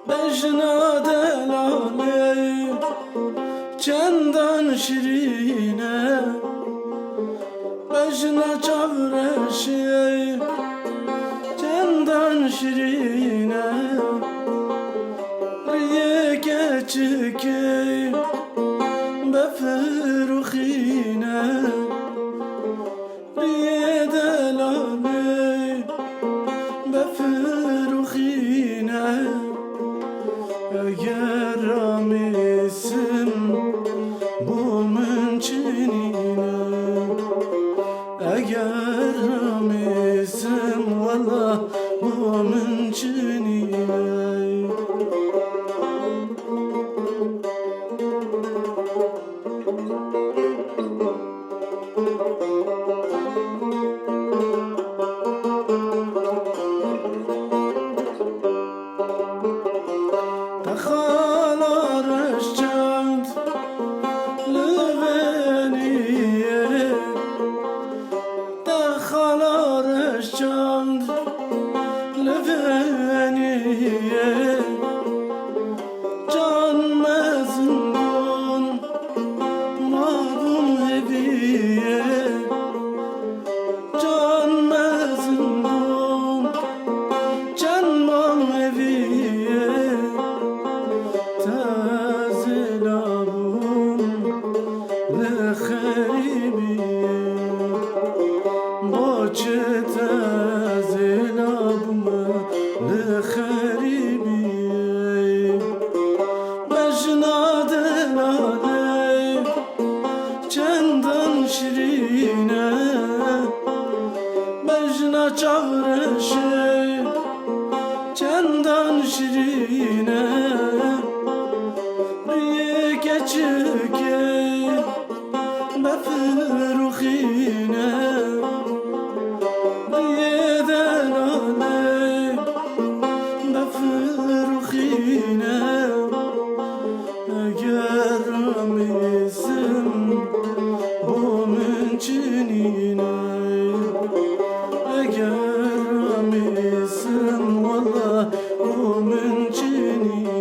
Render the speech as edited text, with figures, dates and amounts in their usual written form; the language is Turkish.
Bejna delale çendan şirine, bejna çavreşe çendan şirine, riye geçike befruxine, riye delale befruxine. Eğer ramisim bu münçinine, eğer ramisim valla bu münçinine. Can mezun mabum hediye, can mezun can mam hediye, tazilabum le kharibiye, boçe tazilabum le kharibiye. Bejna delale çendan şirine, bejna çavreşe çendan şirine, riye geçike befruxine, riye delale befruxine. Eğer ramisim bu münçinine, eğer ramisim valla bu münçinine.